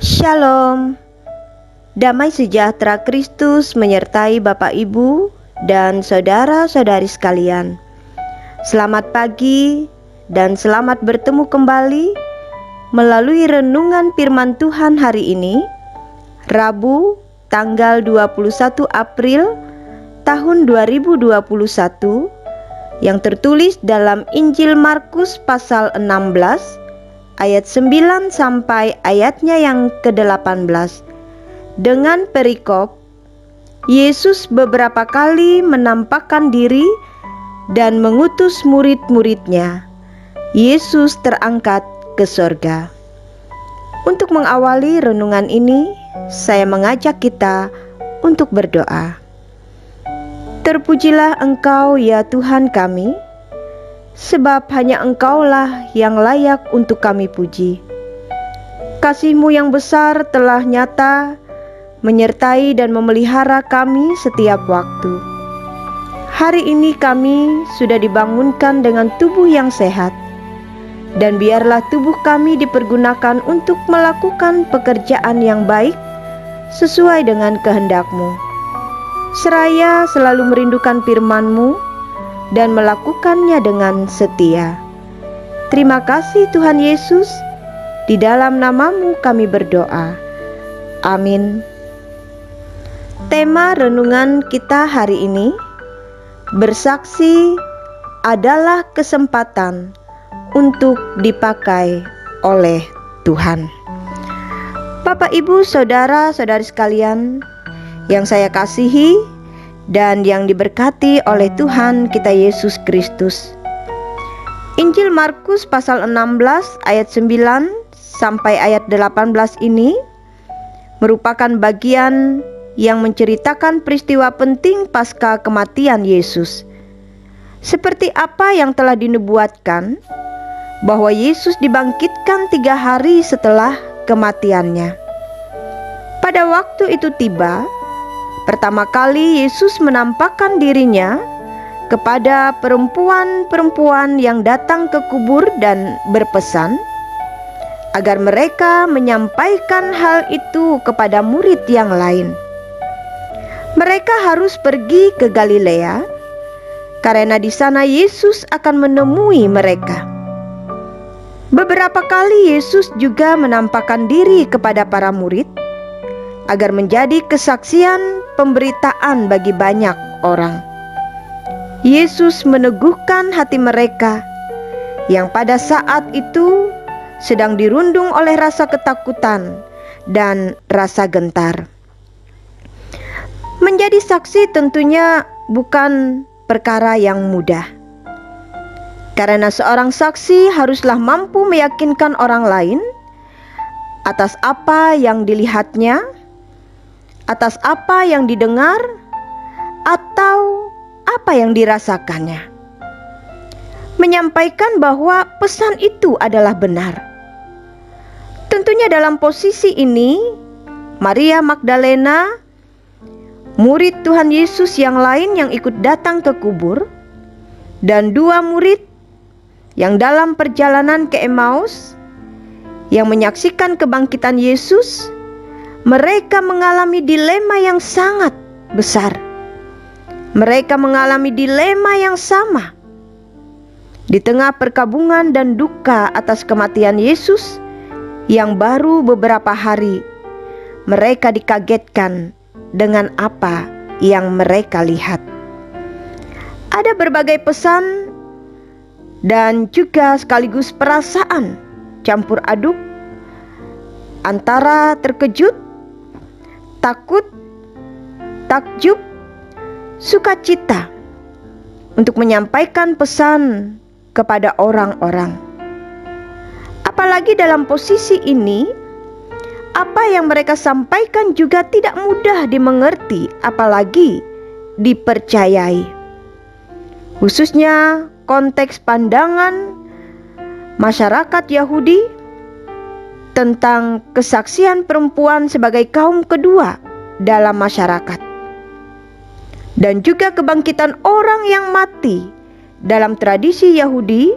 Shalom, damai sejahtera Kristus menyertai Bapak Ibu dan saudara-saudari sekalian. Selamat pagi dan selamat bertemu kembali melalui renungan firman Tuhan hari ini, Rabu tanggal 21 April tahun 2021, yang tertulis dalam Injil Markus pasal 16 ayat 9 sampai ayatnya yang ke-18. Dengan perikop, Yesus beberapa kali menampakkan diri dan mengutus murid-muridnya. Yesus terangkat ke sorga. Untuk mengawali renungan ini, saya mengajak kita untuk berdoa. Terpujilah Engkau ya Tuhan kami, sebab hanya Engkaulah yang layak untuk kami puji. Kasih-Mu yang besar telah nyata menyertai dan memelihara kami setiap waktu. Hari ini kami sudah dibangunkan dengan tubuh yang sehat, dan biarlah tubuh kami dipergunakan untuk melakukan pekerjaan yang baik sesuai dengan kehendak-Mu. Seraya selalu merindukan firman-Mu dan melakukannya dengan setia. Terima kasih Tuhan Yesus, di dalam nama-Mu kami berdoa. Amin. Tema renungan kita hari ini, bersaksi adalah kesempatan untuk dipakai oleh Tuhan. Bapak, Ibu, saudara-saudari sekalian yang saya kasihi dan yang diberkati oleh Tuhan kita Yesus Kristus. Injil Markus pasal 16 ayat 9 sampai ayat 18 ini merupakan bagian yang menceritakan peristiwa penting pasca kematian Yesus. Seperti apa yang telah dinubuatkan bahwa Yesus dibangkitkan 3 hari setelah kematiannya. Pada waktu itu tiba, pertama kali Yesus menampakkan dirinya kepada perempuan-perempuan yang datang ke kubur dan berpesan agar mereka menyampaikan hal itu kepada murid yang lain. Mereka harus pergi ke Galilea karena di sana Yesus akan menemui mereka. Beberapa kali Yesus juga menampakkan diri kepada para murid agar menjadi kesaksian pemberitaan bagi banyak orang. Yesus meneguhkan hati mereka yang pada saat itu sedang dirundung oleh rasa ketakutan dan rasa gentar. Menjadi saksi tentunya bukan perkara yang mudah, karena seorang saksi haruslah mampu meyakinkan orang lain atas apa yang dilihatnya, atas apa yang didengar, atau apa yang dirasakannya. Menyampaikan bahwa pesan itu adalah benar. Tentunya dalam posisi ini, Maria Magdalena, murid Tuhan Yesus yang lain yang ikut datang ke kubur, dan 2 murid yang dalam perjalanan ke Emmaus yang menyaksikan kebangkitan Yesus, mereka mengalami dilema yang sangat besar. Mereka mengalami dilema yang sama. Di tengah perkabungan dan duka atas kematian Yesus yang baru beberapa hari, mereka dikagetkan dengan apa yang mereka lihat. Ada berbagai pesan dan juga sekaligus perasaan campur aduk antara terkejut, takut, takjub, sukacita untuk menyampaikan pesan kepada orang-orang. Apalagi dalam posisi ini, apa yang mereka sampaikan juga tidak mudah dimengerti, apalagi dipercayai. Khususnya konteks pandangan masyarakat Yahudi tentang kesaksian perempuan sebagai kaum kedua dalam masyarakat, dan juga kebangkitan orang yang mati dalam tradisi Yahudi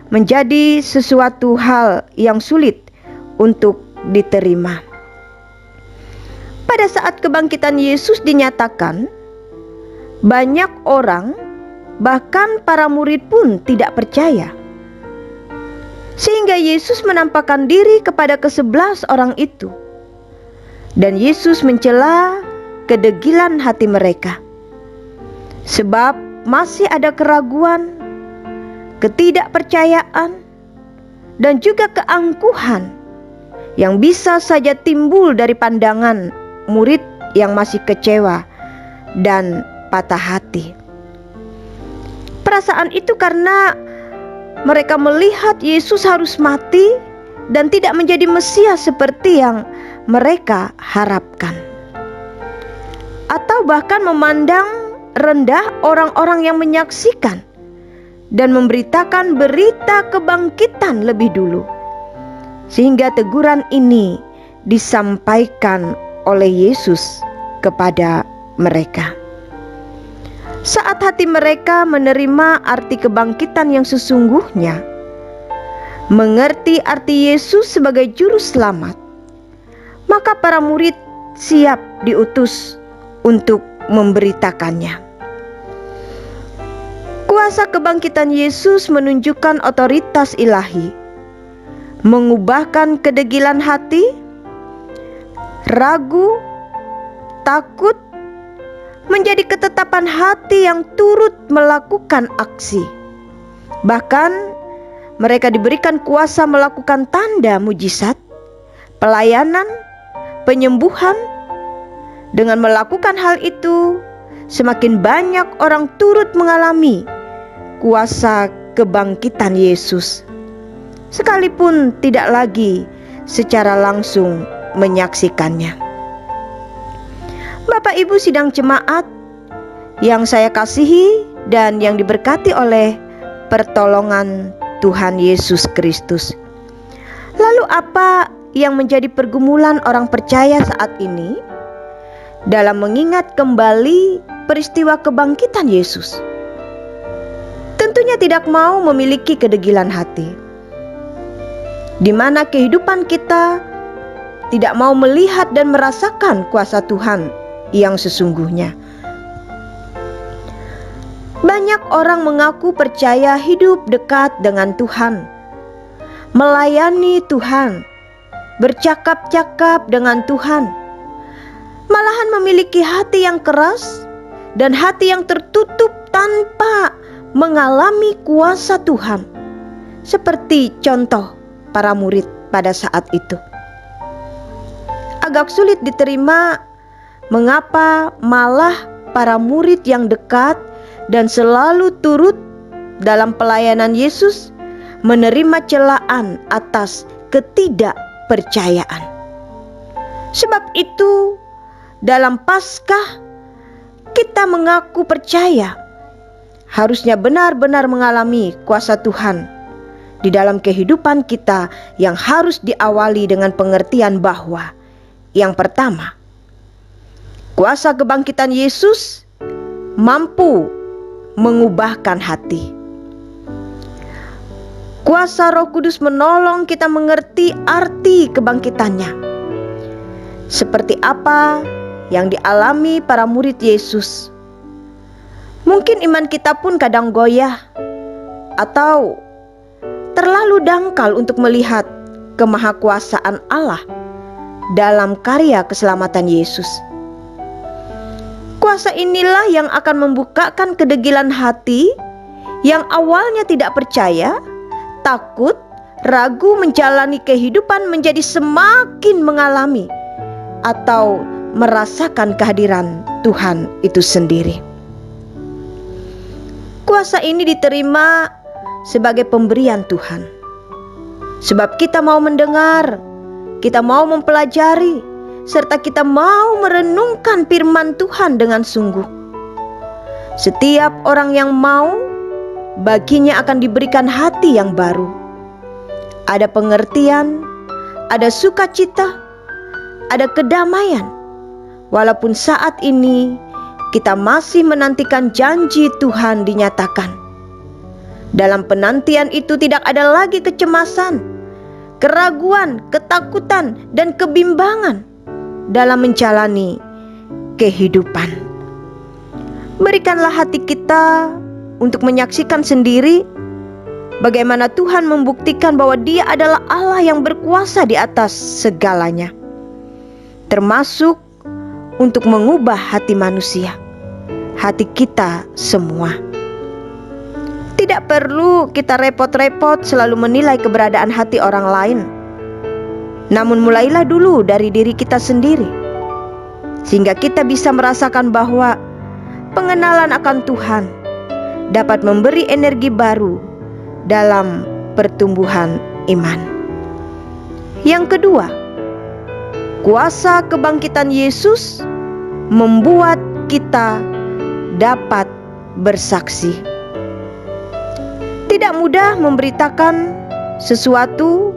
menjadi sesuatu hal yang sulit untuk diterima. Pada saat kebangkitan Yesus dinyatakan, banyak orang, bahkan para murid pun tidak percaya. Sehingga Yesus menampakkan diri kepada ke-11 orang itu. Dan Yesus mencela kedegilan hati mereka. Sebab masih ada keraguan, ketidakpercayaan, dan juga keangkuhan yang bisa saja timbul dari pandangan murid yang masih kecewa dan patah hati. Perasaan itu karena mereka melihat Yesus harus mati dan tidak menjadi Mesias seperti yang mereka harapkan. Atau bahkan memandang rendah orang-orang yang menyaksikan dan memberitakan berita kebangkitan lebih dulu. Sehingga teguran ini disampaikan oleh Yesus kepada mereka. Saat hati mereka menerima arti kebangkitan yang sesungguhnya, mengerti arti Yesus sebagai juru selamat, maka para murid siap diutus untuk memberitakannya. Kuasa kebangkitan Yesus menunjukkan otoritas ilahi, mengubahkan kedegilan hati, ragu, takut, menjadi ketetapan hati yang turut melakukan aksi. Bahkan mereka diberikan kuasa melakukan tanda mujizat, pelayanan, penyembuhan. Dengan melakukan hal itu, semakin banyak orang turut mengalami kuasa kebangkitan Yesus, sekalipun tidak lagi secara langsung menyaksikannya. Bapak Ibu sidang jemaat yang saya kasihi dan yang diberkati oleh pertolongan Tuhan Yesus Kristus. Lalu apa yang menjadi pergumulan orang percaya saat ini dalam mengingat kembali peristiwa kebangkitan Yesus? Tentunya tidak mau memiliki kedegilan hati, di mana kehidupan kita tidak mau melihat dan merasakan kuasa Tuhan yang sesungguhnya. Banyak orang mengaku percaya hidup dekat dengan Tuhan, melayani Tuhan, bercakap-cakap dengan Tuhan, malahan memiliki hati yang keras dan hati yang tertutup tanpa mengalami kuasa Tuhan, seperti contoh para murid pada saat itu. Agak sulit diterima mengapa malah para murid yang dekat dan selalu turut dalam pelayanan Yesus menerima celaan atas ketidakpercayaan. Sebab itu dalam Paskah kita mengaku percaya, harusnya benar-benar mengalami kuasa Tuhan di dalam kehidupan kita yang harus diawali dengan pengertian bahwa yang pertama, kuasa kebangkitan Yesus mampu mengubahkan hati. Kuasa Roh Kudus menolong kita mengerti arti kebangkitannya, seperti apa yang dialami para murid Yesus. Mungkin iman kita pun kadang goyah atau terlalu dangkal untuk melihat kemahakuasaan Allah dalam karya keselamatan Yesus. Kuasa inilah yang akan membukakan kedegilan hati yang awalnya tidak percaya, takut, ragu menjalani kehidupan menjadi semakin mengalami atau merasakan kehadiran Tuhan itu sendiri. Kuasa ini diterima sebagai pemberian Tuhan, sebab kita mau mendengar, kita mau mempelajari, serta kita mau merenungkan firman Tuhan dengan sungguh. Setiap orang yang mau, baginya akan diberikan hati yang baru. Ada pengertian, ada sukacita, ada kedamaian. Walaupun saat ini kita masih menantikan janji Tuhan dinyatakan. Dalam penantian itu tidak ada lagi kecemasan, keraguan, ketakutan, dan kebimbangan. dalam menjalani kehidupan. Berikanlah hati kita untuk menyaksikan sendiri bagaimana Tuhan membuktikan bahwa Dia adalah Allah yang berkuasa di atas segalanya, termasuk untuk mengubah hati manusia, hati kita semua. Tidak perlu kita repot-repot selalu menilai keberadaan hati orang lain. Namun mulailah dulu dari diri kita sendiri, sehingga kita bisa merasakan bahwa pengenalan akan Tuhan dapat memberi energi baru dalam pertumbuhan iman. Yang kedua, kuasa kebangkitan Yesus membuat kita dapat bersaksi. Tidak mudah memberitakan sesuatu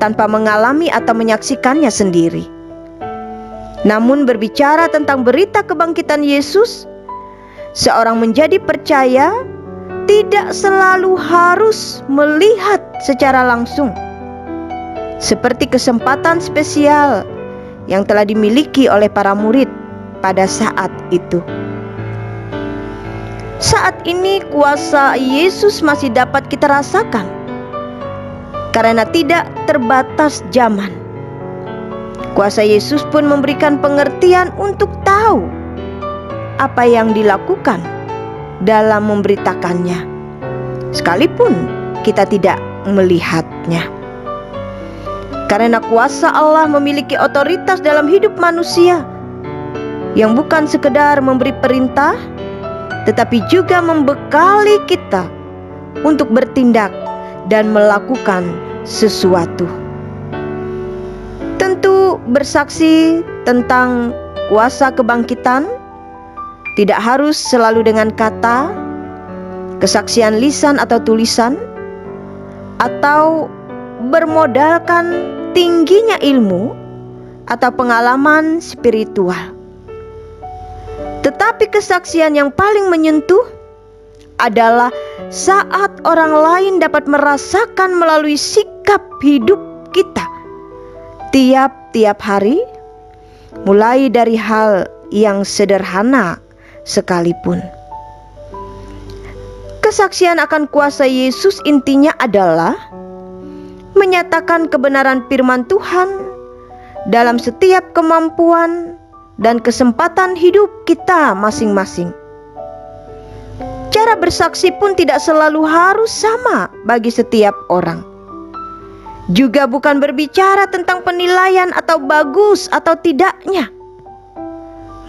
tanpa mengalami atau menyaksikannya sendiri. Namun berbicara tentang berita kebangkitan Yesus, seorang menjadi percaya tidak selalu harus melihat secara langsung, seperti kesempatan spesial yang telah dimiliki oleh para murid pada saat itu. Saat ini kuasa Yesus masih dapat kita rasakan karena tidak terbatas zaman. Kuasa Yesus pun memberikan pengertian untuk tahu apa yang dilakukan dalam memberitakannya, sekalipun kita tidak melihatnya. Karena kuasa Allah memiliki otoritas dalam hidup manusia yang bukan sekedar memberi perintah, tetapi juga membekali kita untuk bertindak dan melakukan sesuatu. Tentu bersaksi tentang kuasa kebangkitan tidak harus selalu dengan kata, kesaksian lisan atau tulisan, atau bermodalkan tingginya ilmu atau pengalaman spiritual. Tetapi kesaksian yang paling menyentuh adalah saat orang lain dapat merasakan melalui sikap hidup kita tiap-tiap hari, mulai dari hal yang sederhana sekalipun. Kesaksian akan kuasa Yesus intinya adalah menyatakan kebenaran firman Tuhan dalam setiap kemampuan dan kesempatan hidup kita masing-masing. Cara bersaksi pun tidak selalu harus sama bagi setiap orang. Juga bukan berbicara tentang penilaian atau bagus atau tidaknya,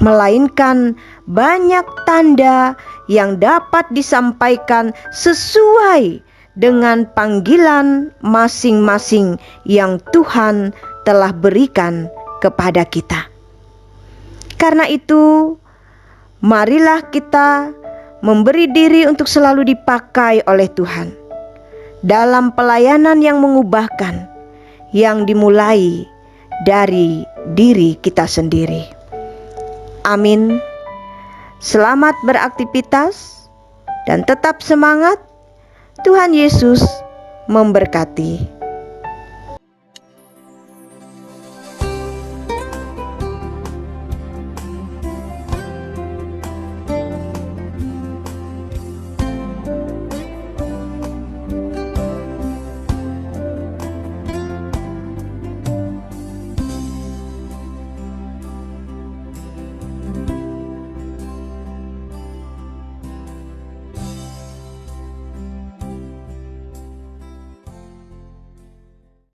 melainkan banyak tanda yang dapat disampaikan sesuai dengan panggilan masing-masing yang Tuhan telah berikan kepada kita. Karena itu, marilah kita memberi diri untuk selalu dipakai oleh Tuhan dalam pelayanan yang mengubahkan, yang dimulai dari diri kita sendiri. Amin. Selamat beraktivitas dan tetap semangat. Tuhan Yesus memberkati.